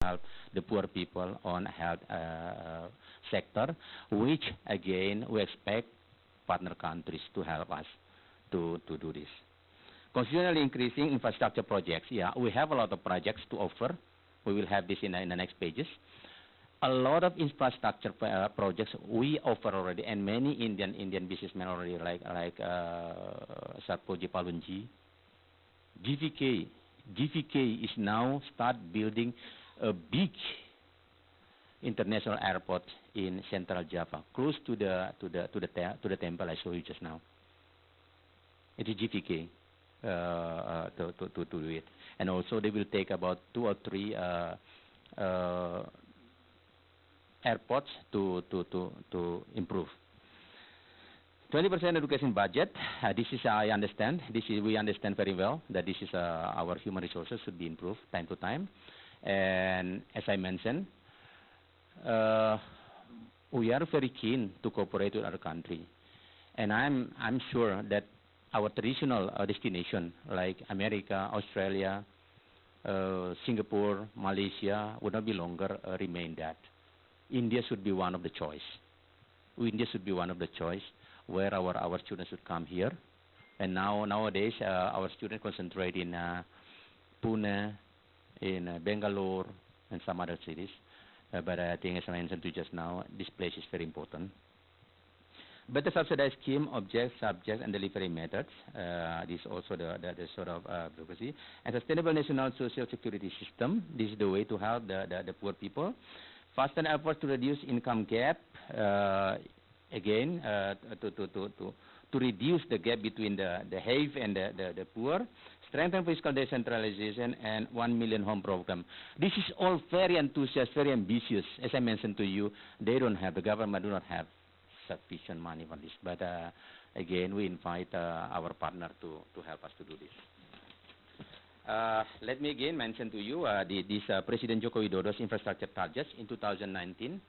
help the poor people on health sector, which again we expect partner countries to help us to do this. Constantly increasing infrastructure projects. Yeah, we have a lot of projects to offer. We will have this in the next pages. A lot of infrastructure projects we offer already, and many Indian businessmen already, like Sarpoji Palunji. GVK is now start building a big international airport in Central Java, close to the temple I showed you just now. It is GVK to do it, and also they will take about 2 or 3 airports to improve. 20% education budget. This is I understand. We understand very well that this is our human resources should be improved time to time. And as I mentioned, we are very keen to cooperate with other country, and I'm sure that our traditional destination like America, Australia, Singapore, Malaysia would not be longer remain that. India should be one of the choice. India should be one of the choice where our students should come here. And nowadays our students concentrate in Pune, in Bangalore, and some other cities. But I think, as I mentioned to you just now, this place is very important. Better subsidized scheme, objects, subjects, and delivery methods. This is also the sort of bureaucracy. And sustainable national social security system. This is the way to help the poor people. Faster efforts to reduce income gap. Again, to reduce the gap between the have and the poor. Strengthen fiscal decentralization, and 1 million home program. This is all very enthusiastic, very ambitious. As I mentioned to you, the government do not have sufficient money for this. But again, we invite our partner to help us to do this. Let me again mention to you this President Joko Widodo's infrastructure targets in 2019.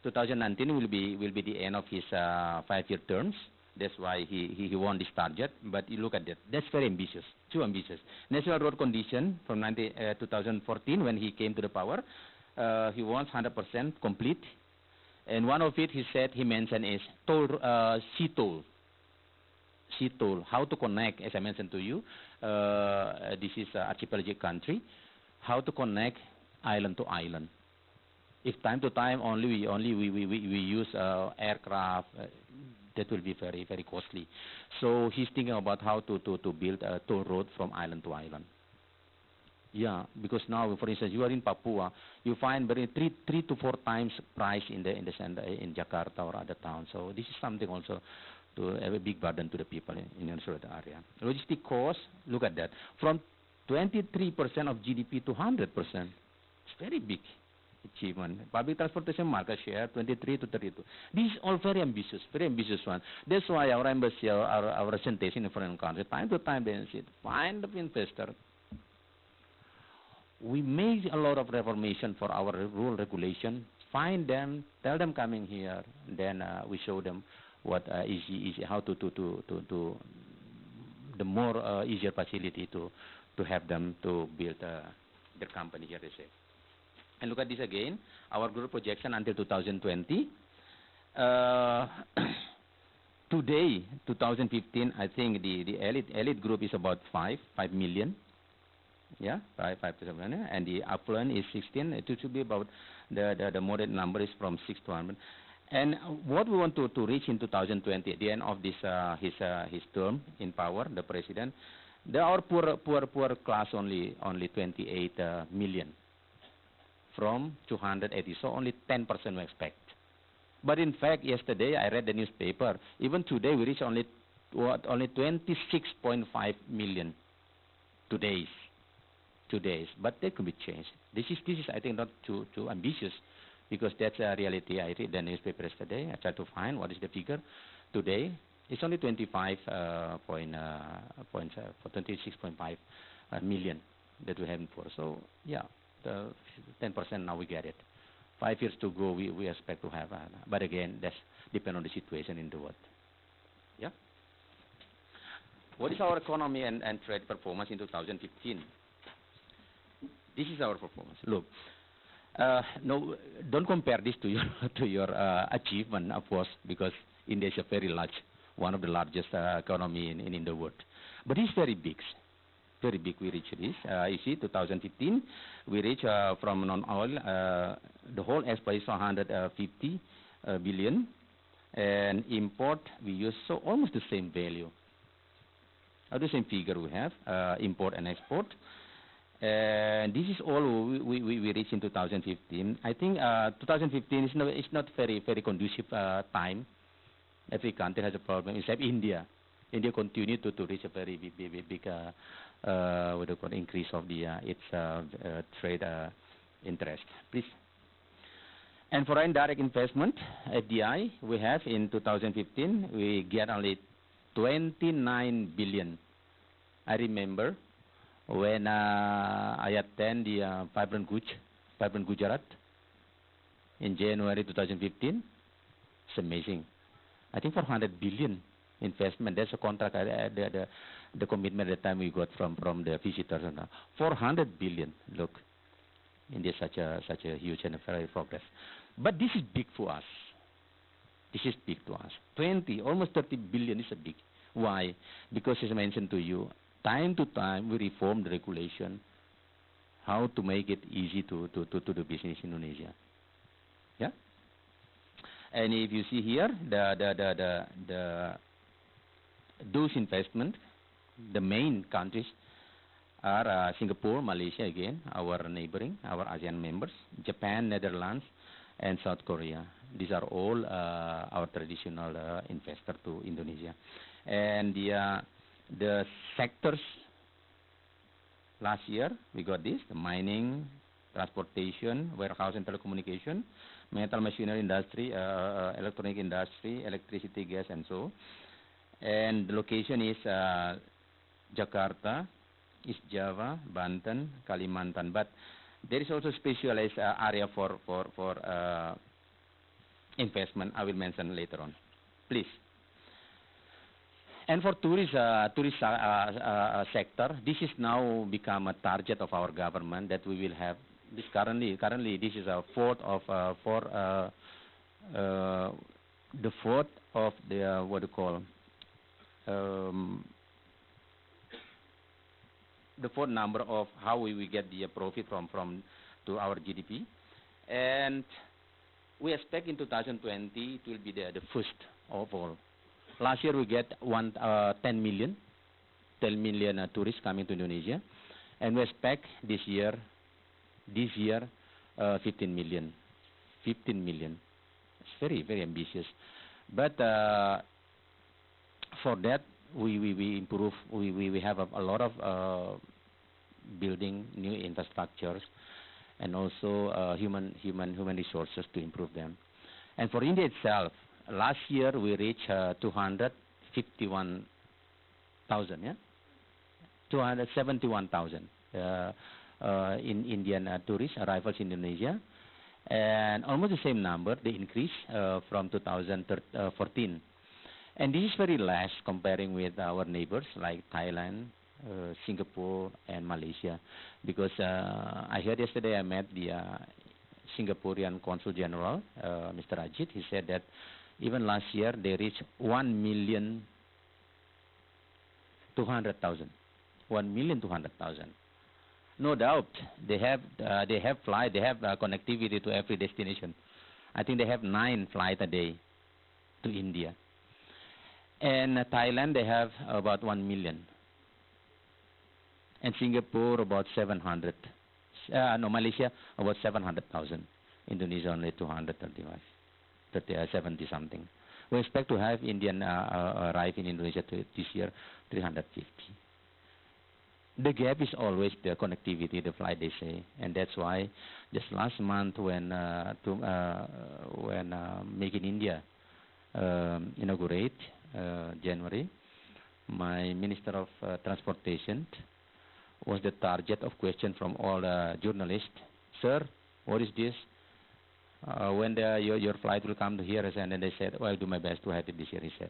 2019 will be the end of his 5-year terms. That's why he won this target. But you look at that. That's very ambitious, too ambitious. National road condition from 2014 when he came to the power, he wants 100% complete. And one of it he mentioned is sea toll. Sea toll, how to connect, as I mentioned to you, this is an archipelagic country, how to connect island to island. If time to time we use aircraft, that will be very, very costly. So he's thinking about how to build a toll road from island to island. Yeah, because now, for instance, you are in Papua, you find 3 to 4 times price in the center in Jakarta or other towns. So this is something also to have a big burden to the people in the area. Logistic cost, look at that, from 23% of GDP to 100%. It's very big achievement. Public transportation market share 23 to 32. This is all very ambitious one. That's why our embassy, our representation in foreign countries, time to time they say, find the investor. We made a lot of reformation for our rule regulation. Find them, tell them coming here, then we show them what easy how to the more easier facility to have them to build their company here, they say. And look at this again, our group projection until 2020. Today, 2015, I think the elite group is about 5 million. Yeah, 5 to 7 million, and the affluent is 16. It should be about the moderate number is from 6 to 100. And what we want to reach in 2020, at the end of this his term in power, the president, there are poor class only 28 million from 280. So only 10% we expect. But in fact, yesterday I read the newspaper. Even today we reach only 26.5 million. Today's. But that could be changed. This is I think not too ambitious, because that's a reality. I read the newspaper yesterday. I tried to find what is the figure. Today it's only 26.5 million that we have for. So yeah, the 10% now we get it. 5 years to go, we expect to have. But again, that's depend on the situation in the world. Yeah. What is our economy and trade performance in 2015? This is our performance. Look, No, don't compare this to your to your achievement, of course, because India is a very large, one of the largest economy in the world. But it's very big, very big. We reach this. You see, 2015, we reach from non-oil, the whole export is 150 billion, and import we use so almost the same value, the same figure we have, import and export. And this is all we reached in 2015. I think 2015 is not very conducive time. Every country has a problem, except India. India continued to reach a very big what do you call increase of the its trade interest. Please. And foreign direct investment, FDI, we have in 2015 we get only 29 billion. I remember when I attend the Vibrant Gujarat in January 2015, it's amazing. I think 400 billion investment. That's a contract. The commitment at the time we got from the visitors. 400 billion. Look, India is such a huge and a very progress. But this is big for us. This is big to us. Almost 30 billion is a big. Why? Because as I mentioned to you, time to time we reform the regulation, how to make it easy to do business in Indonesia. Yeah. And if you see here, those investment, the main countries are Singapore, Malaysia again, our neighboring, our ASEAN members, Japan, Netherlands, and South Korea. These are all our traditional investor to Indonesia. And the sectors last year we got this: the mining, transportation, warehouse and telecommunication, metal machinery industry, electronic industry, electricity, gas, and so. And the location is Jakarta, East Java, Banten, Kalimantan. But there is also specialized area for investment. I will mention later on. Please. And for tourist sector, this is now become a target of our government that we will have. This currently this is a fourth of the fourth of the what do you call the fourth number of how we get the profit from to our GDP, and we expect in 2020 it will be the first of all. Last year we get 10 million tourists coming to Indonesia, and we expect this year 15 million. 15 million. It's very ambitious, but for that we improve. We have a lot of building new infrastructures and also human resources to improve them. And for India itself, last year we reached 251,000, yeah, 271,000 in Indian tourist arrivals in Indonesia, and almost the same number they increase from 2014. And this is very less comparing with our neighbors like Thailand, Singapore, and Malaysia, because I heard yesterday I met the Singaporean Consul General, Mr. Ajit. He said that even last year they reached 1,200,000. 1,200,000. No doubt they have flight, they have connectivity to every destination. I think they have 9 flights a day to India. And Thailand they have about 1 million. And Singapore about 700. Malaysia about 700,000. Indonesia only 70 something. We expect to have Indian arrive in Indonesia this year 350. The gap is always the connectivity, the flight they say, and that's why just last month when Make in India inaugurate January, my Minister of Transportation was the target of question from all journalists. Sir, what is this? When your flight will come to here? And then they said, well, I'll do my best to have it this year, he said.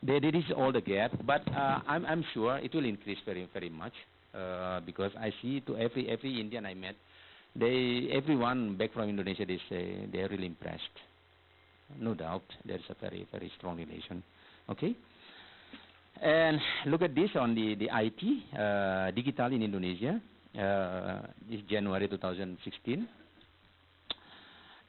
This is all the gap, but I'm sure it will increase very much because I see to every Indian I met, Everyone back from Indonesia, they say they are really impressed. No doubt, there is a very, very strong relation. Okay? And look at this on the IT, digital in Indonesia, this January 2016.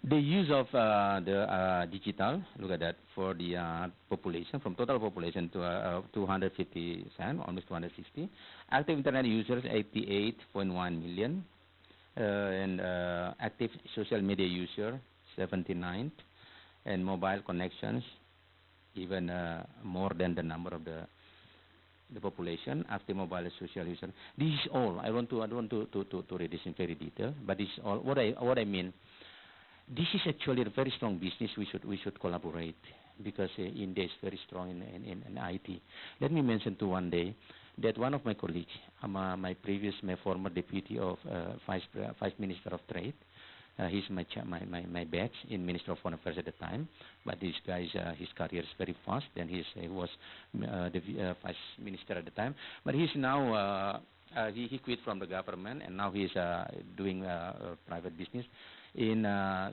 The use of the digital, look at that, for the population, from total population to 257, almost 260. Active internet users, 88.1 million. And active social media user, 79. And mobile connections, even more than the number of the population. Active mobile social user. This is all. I don't want to read this in very detail, but this is all. What I mean. This is actually a very strong business. We should collaborate because India is very strong in IT. Let me mention to one day that one of my colleagues, my former deputy of Vice Minister of Trade, he's my batch in Minister of Foreign Affairs at the time. But this guy, his career is very fast. Then he was the Vice Minister at the time. But he's now he quit from the government and now he's doing private business in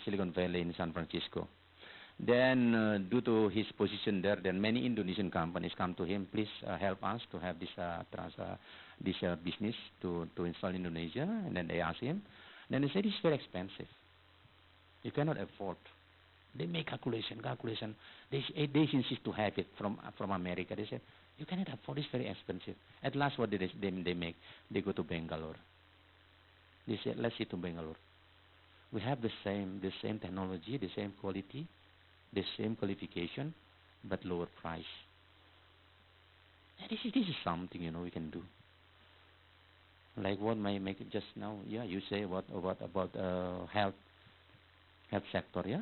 Silicon Valley in San Francisco. Then, due to his position there, then many Indonesian companies come to him. Please help us to have this business to install in Indonesia. And then they ask him. Then he said it's very expensive. You cannot afford. They make calculation. They insist to have it from America. They said you cannot afford. It's very expensive. At last, what did they make? They go to Bangalore. They said, let's see to Bangalore. We have the same technology, the same quality, the same qualification, but lower price. And this is something we can do. Like what may make it just now. Yeah, you say about health sector. Yeah,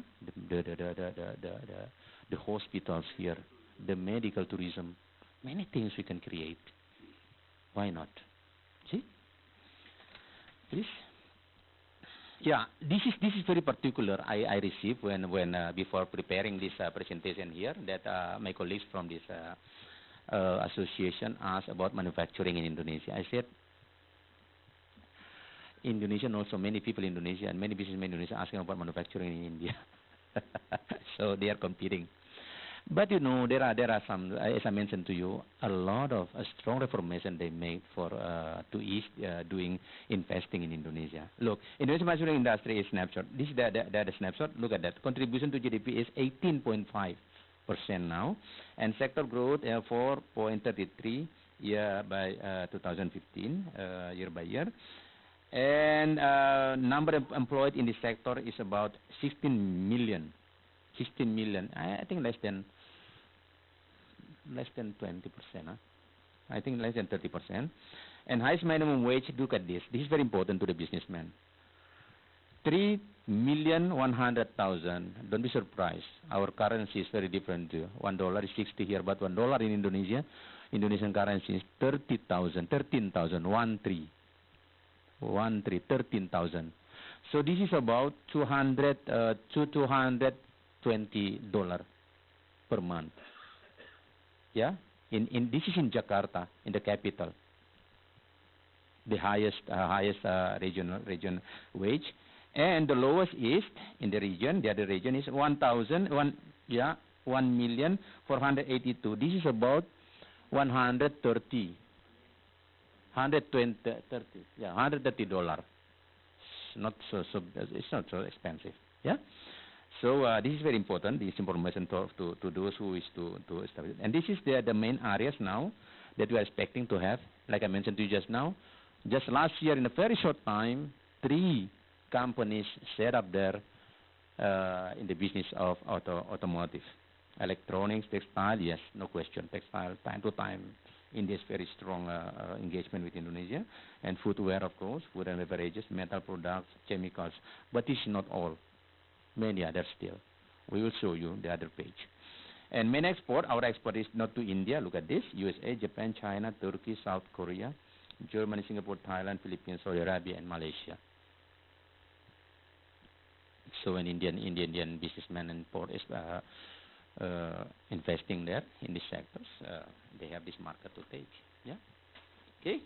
the hospitals here, the medical tourism, many things we can create. Why not? See, please. Yeah, this is very particular. I received when before preparing this presentation here that my colleagues from this association asked about manufacturing in Indonesia. I said, Indonesia and also many people in Indonesia and many businessmen in Indonesia asking about manufacturing in India. So they are competing. But there are some, as I mentioned to you, a lot of strong reformation they made for to ease doing investing in Indonesia. Look, Indonesian manufacturing industry is snapshot. This is the snapshot. Look at that. Contribution to GDP is 18.5% now, and sector growth 4.33 year by 2015 year by year, and number of employed in this sector is about 16 million. 16 million. I think less than 20%. Huh? I think less than 30%. And highest minimum wage. Look at this. This is very important to the businessman. 3,100,000. Don't be surprised. Our currency is very different too. $1 is 60 here, but $1 in Indonesia, Indonesian currency is 30,000. 13,000. 13,000. So this is about $220 per month. Yeah, this is in Jakarta, in the capital. The highest region wage, and the lowest is in the region. The other region is 1,482. This is about 130. Yeah, $130. It's not so expensive. Yeah. So this is very important. This information to those who wish to establish. And this is the main areas now that we are expecting to have. Like I mentioned to you just now, just last year in a very short time, 3 companies set up there in the business of automotive, electronics, textile. Yes, no question. Textile, time to time. India is very strong engagement with Indonesia, and footwear, of course, food and beverages, metal products, chemicals. But this is not all. Many others still. We will show you the other page. And main export, our export is not to India. Look at this: USA, Japan, China, Turkey, South Korea, Germany, Singapore, Thailand, Philippines, Saudi Arabia, and Malaysia. So an Indian businessman and port is investing there in these sectors. They have this market to take. Yeah. Okay.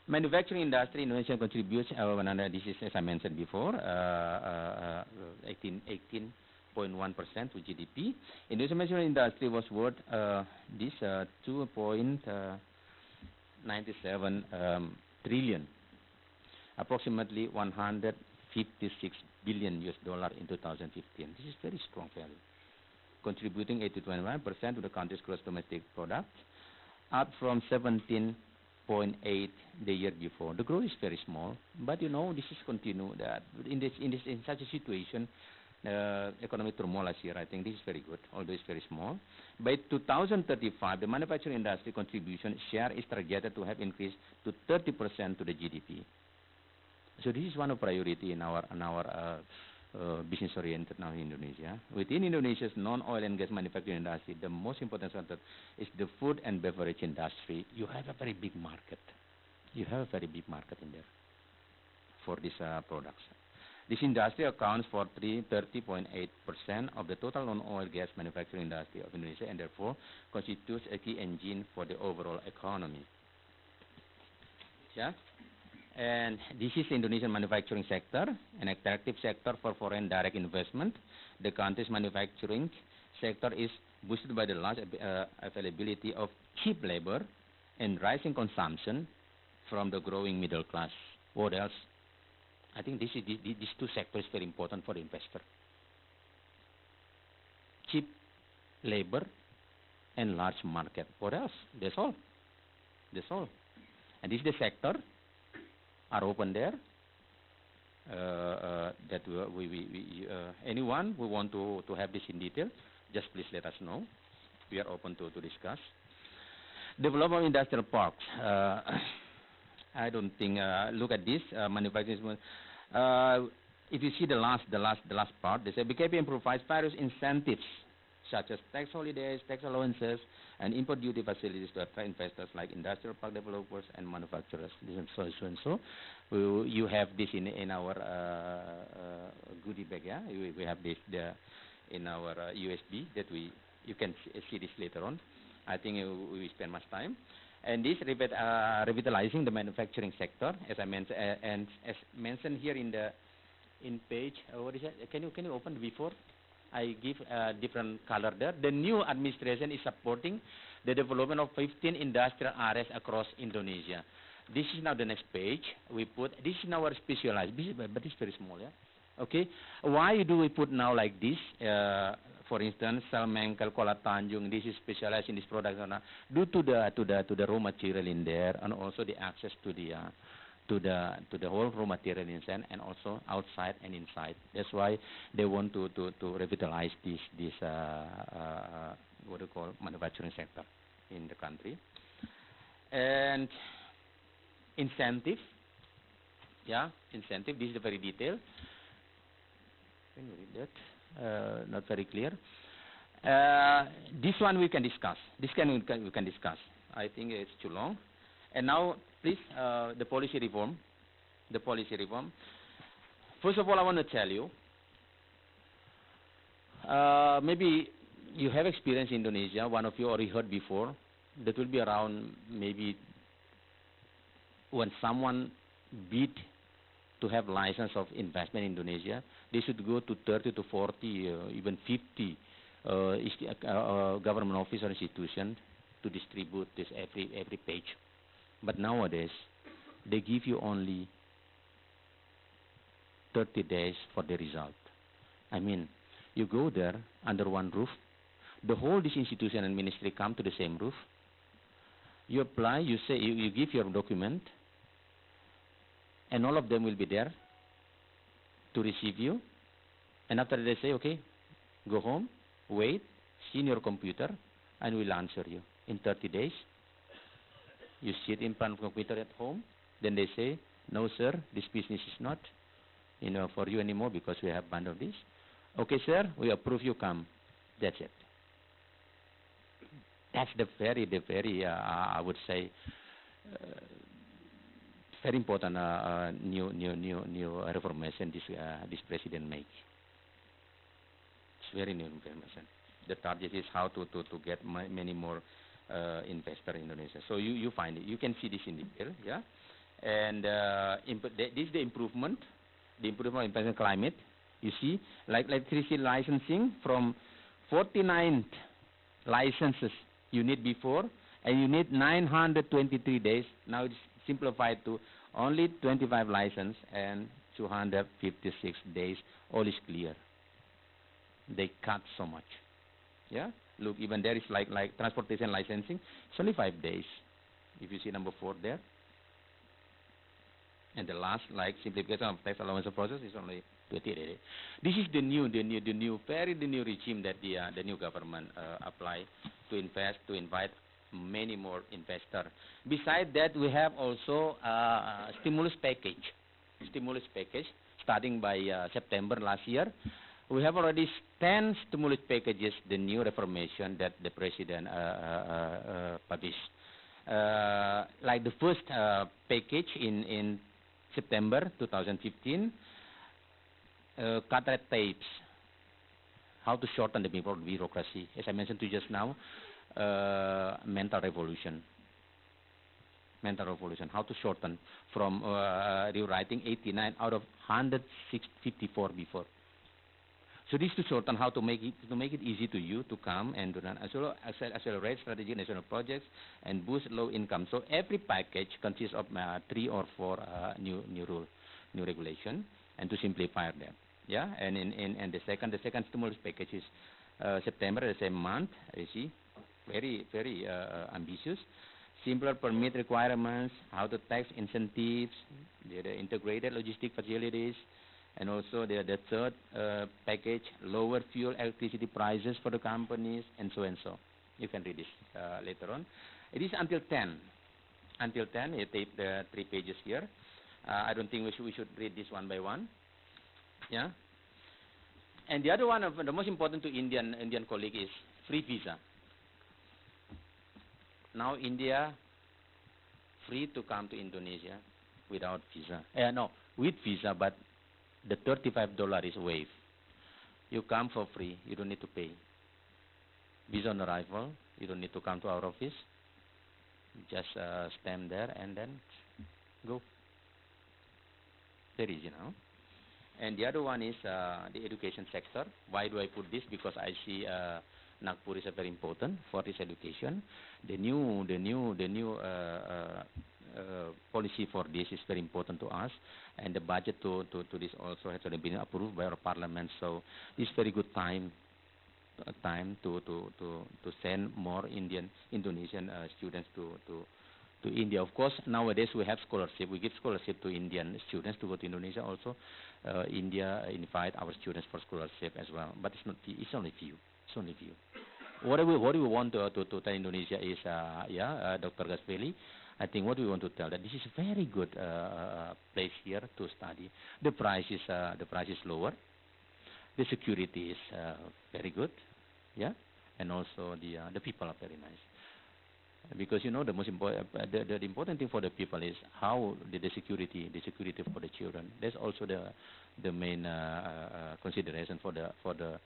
Manufacturing industry, Indonesia contributes, this is as I mentioned before, 18.1% to GDP. Indonesian manufacturing industry was worth 2.97 trillion, approximately 156 billion US dollar in 2015. This is very strong value, contributing 8.1% to the country's gross domestic product, up from 17.8 the year before. The growth is very small, but you know this is continue. That in such a situation, economic turmoil last year, I think this is very good, although it's very small. By 2035, the manufacturing industry contribution share is targeted to have increased to 30% to the GDP. So this is one of priority in our business oriented now in Indonesia. Within Indonesia's non-oil and gas manufacturing industry, the most important sector is the food and beverage industry. You have a very big market. You have a very big market in there for these products. This industry accounts for 30.8% of the total non-oil gas manufacturing industry of Indonesia, and therefore constitutes a key engine for the overall economy. Yeah. And this is the Indonesian manufacturing sector, an attractive sector for foreign direct investment. The country's manufacturing sector is boosted by the large availability of cheap labor and rising consumption from the growing middle class. What else? I think these two sectors very important for the investor. Cheap labor and large market. What else? That's all. That's all. And this is the sector are open there. That anyone who want to have this in detail, just please let us know. We are open to discuss. Development of industrial parks. I don't think. Look at this manufacturing. If you see the last part, they say BKPM provides various incentives such as tax holidays, tax allowances, and import duty facilities to attract investors like industrial park developers and manufacturers. So you have this in our goodie bag. Yeah, we have this in our USB that you can see this later on. I think we spend much time. And this revitalizing the manufacturing sector, as I mentioned, and as mentioned here in page. What is it? Can you open before? I give a different color there. The new administration is supporting the development of 15 industrial areas across Indonesia. This is now the next page. We put this is our specialized, but it's very small, yeah. Okay. Why do we put now like this? For instance, Salmengkel, Kuala Tanjung. This is specialized in this product due to the raw material in there, and also the access to the whole raw material inside, and also outside and inside. That's why they want to revitalize this what do you call manufacturing sector in the country. And incentive, yeah, incentive. This is very detailed. Can you read that? Not very clear. This one we can discuss. We can discuss. I think it's too long. And now, please, the policy reform. The policy reform. First of all, I want to tell you, maybe you have experience in Indonesia, one of you already heard before, that will be around maybe when someone bid to have license of investment in Indonesia, they should go to 30 to 40, even 50 government office or institution to distribute this every page. But nowadays, they give you only 30 days for the result. I mean, you go there under one roof, the whole this institution and ministry come to the same roof. You apply, you say, you give your document, and all of them will be there to receive you. And after they say, okay, go home, wait, see in your computer, and we'll answer you in 30 days. You sit in front of the computer at home, then they say, no sir, this business is not, for you anymore because we have abandoned this. Okay sir, we approve you come. That's it. That's the very, I would say, very important new reformation this president makes. It's very new information. The target is how to get many more investor in Indonesia. So you find it. You can see this in detail, yeah. And this is the improvement of investment climate. You see, like electricity licensing from 49 licenses you need before, and you need 923 days. Now it's simplified to only 25 license and 256 days. All is clear. They cut so much. Yeah, look, even there is like transportation licensing. It's only 5 days. If you see number 4 there. And the last, like simplification of tax allowance process, is only 28 days. This is the new regime that the new government apply to invest, to invite many more investors. Besides that, we have also stimulus package. Starting by September last year. We have already 10 stimulus packages, the new reformation that the president published. Like the first package in September 2015, cut red tapes, how to shorten the bureaucracy. As I mentioned to you just now, mental revolution, how to shorten from rewriting 89 out of 154 before. So this to shorten, how to make it easy to you to come and to run accelerate strategic national projects and boost low income. So every package consists of 3 or 4 new regulation, and to simplify them. Yeah, and the second stimulus package is September, the same month. You see, very ambitious. Simpler permit requirements, how to tax incentives, the integrated logistic facilities, and also the third package, lower fuel electricity prices for the companies, and so and so. You can read this later on. It is until 10. Until 10, you take the 3 pages here. I don't think we should read this one by one. Yeah. And the other one of the most important to Indian colleague is free visa. Now India free to come to Indonesia without visa. No, with visa, but the $35 is waived. You come for free. You don't need to pay. Visa on arrival. You don't need to come to our office. Just stand there and then go. Very easy now. And the other one is the education sector. Why do I put this? Because I see Nagpur is very important for this education. The new policy for this is very important to us, and the budget to this also has already been approved by our parliament. So this is very good time to send more Indonesian students to India. Of course, nowadays we have scholarship. We give scholarship to Indian students to go to Indonesia also. India invite our students for scholarship as well, but it's only few. It's only few. What we want to tell Indonesia is, Dr. Gasbeli, I think what we want to tell that this is a very good place here to study. The price is lower. The security is very good, yeah, and also the people are very nice. Because the most important, the important thing for the people is how the security for the children. That's also the main consideration for the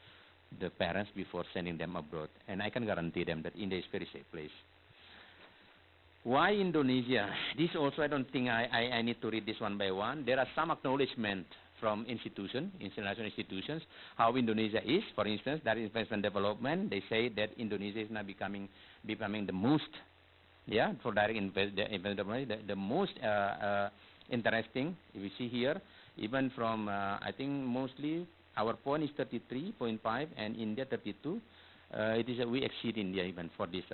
parents before sending them abroad. And I can guarantee them that India is a very safe place. Why Indonesia? This also, I don't think I need to read this one by one. There are some acknowledgement from international institutions, how Indonesia is. For instance, that investment development, they say that Indonesia is now becoming the most, for direct investment, the most interesting. If you see here, even from, I think mostly our point is 33.5 and India 32. It is we exceed India even for this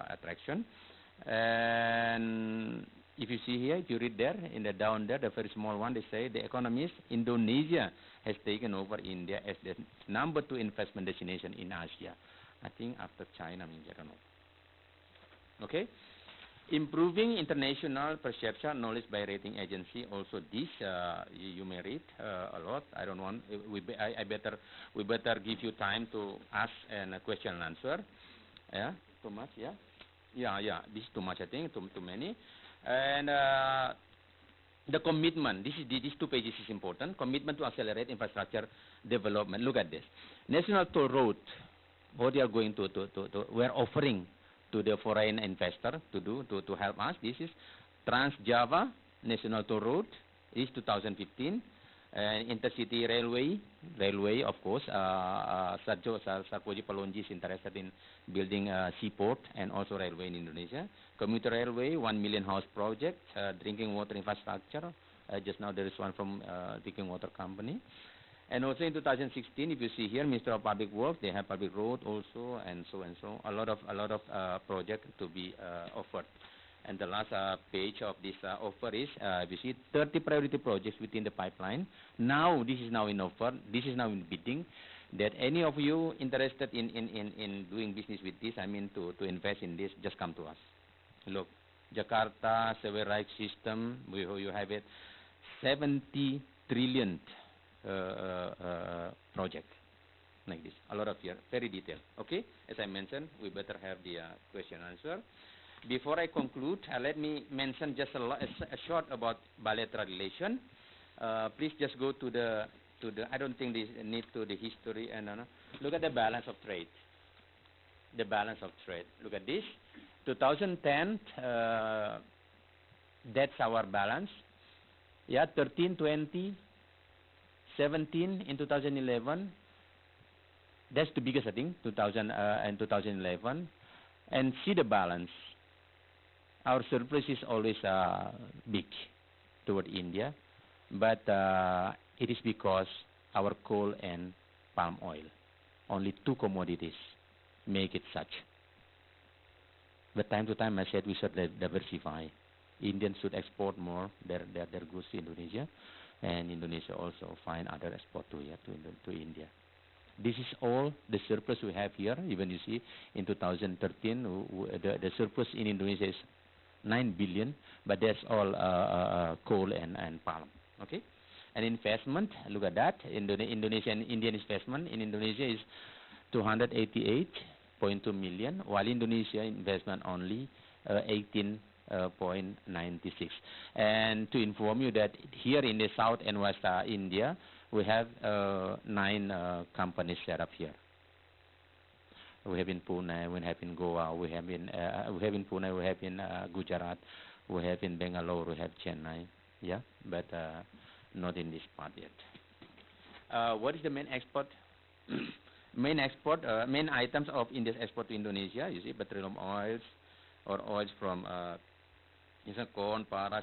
attraction. And if you see here, if you read there, down there, the very small one, they say the economist, Indonesia has taken over India as the number 2 investment destination in Asia. I think after China, I don't know. Okay. Improving international perception knowledge by rating agency. Also this, you may read a lot. I don't want, we better give you time to ask and question and answer. Yeah, too much, yeah? Yeah, this is too much, I think, too many. And the commitment, these 2 pages is important. Commitment to accelerate infrastructure development. Look at this. National toll road, what they are going to we are offering to the foreign investor to help us. This is Trans Java national toll road is 2015. Intercity railway of course, Sarkozy Palonji is interested in building a seaport and also railway in Indonesia. Commuter railway, 1 million house project, drinking water infrastructure. Just now there is one from drinking water company. And also in 2016, if you see here, Minister of Public Works, they have public road also, and so and so. A lot of project to be offered. And the last page of this offer is, we see 30 priority projects within the pipeline. Now, this is now in offer, this is now in bidding, that any of you interested in doing business with this, I mean to invest in this, just come to us. Look, Jakarta Sewer Right System, you have it, 70 trillion project, like this, a lot of here, very detailed, okay? As I mentioned, we better have the question answer. Before I conclude, let me mention just a short about bilateral relation. Please just go to the, I don't think this need to the history and look at the balance of trade. The balance of trade. Look at this. 2010, that's our balance. Yeah, 13, 20, 17 in 2011. That's the biggest, I think, 2011. And see the balance. Our surplus is always big toward India, but it is because our coal and palm oil, only two commodities, make it such. But time to time I said we should diversify. Indians should export more their goods to Indonesia, and Indonesia also find other export to India. This is all the surplus we have here. Even you see in 2013, the surplus in Indonesia is 9 billion, but that's all coal and palm. Okay, and investment. Look at that. Indonesian Indian investment in Indonesia is 288.2 million, while Indonesia investment only 18.96. And to inform you that here in the South and West India, we have 9 companies set up here. We have in Pune, we have in Goa, we have in Pune, we have in Gujarat, we have in Bangalore, we have Chennai, yeah, but not in this part yet. What is the main export? Main items of India's export to Indonesia, you see, petroleum oils or oils from corn, para,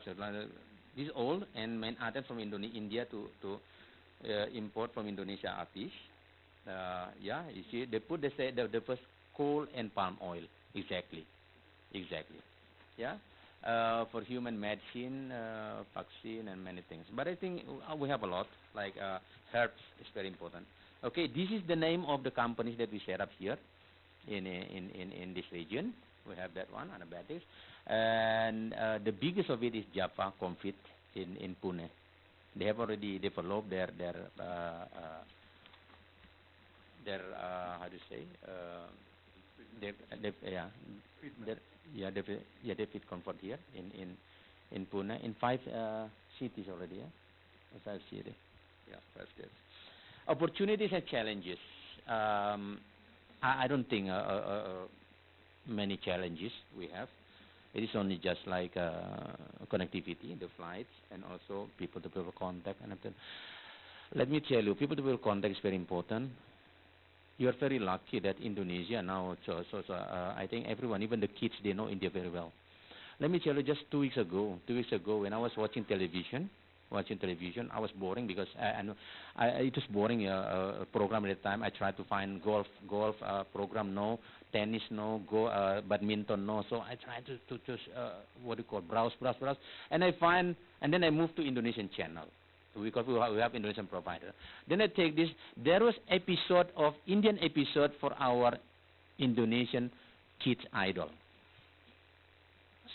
these all, and main items from India to import from Indonesia are fish. Yeah, you see, they put the first coal and palm oil, exactly. Yeah, for human medicine, vaccine, and many things. But I think we have a lot, like herbs is very important. Okay, this is the name of the companies that we set up here in this region. We have that one, antibiotics, and the biggest of it is Java Comfit in Pune. They have already developed their how to say they fit comfort here in Pune in 5 cities already. Yeah, 5 cities. Yeah, 5 cities. Opportunities and challenges. I don't think many challenges we have. It is only just like connectivity, the flights, and also people-to-people contact. And let me tell you, people-to-people contact is very important. You are very lucky that Indonesia now, I think everyone, even the kids, they know India very well. Let me tell you, just 2 weeks ago, when I was watching television, I was boring because it was boring program at the time. I tried to find golf program, no, tennis, no, badminton, no. So I tried to choose browse, and I find, and then I moved to Indonesian channel because we have Indonesian provider. Then I take this. There was Indian episode for our Indonesian kids idol.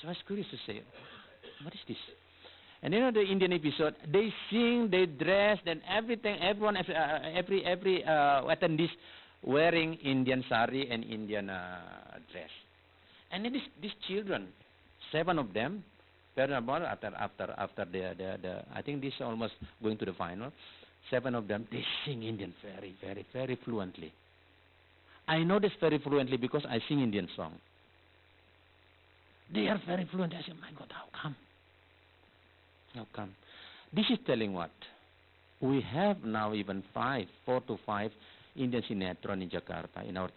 So I was curious to say, what is this? And you know the Indian episode, they sing, they dress, then everything, everyone, every attendees wearing Indian sari and Indian dress. And then these children, 7 of them, after the I think this is almost going to the final, 7 of them, they sing Indian very fluently. I know this very fluently because I sing Indian song. They are very fluent. I say, my God, how come? How come? This is telling what? We have now even 4 to 5 Indian sinetron in Jakarta in our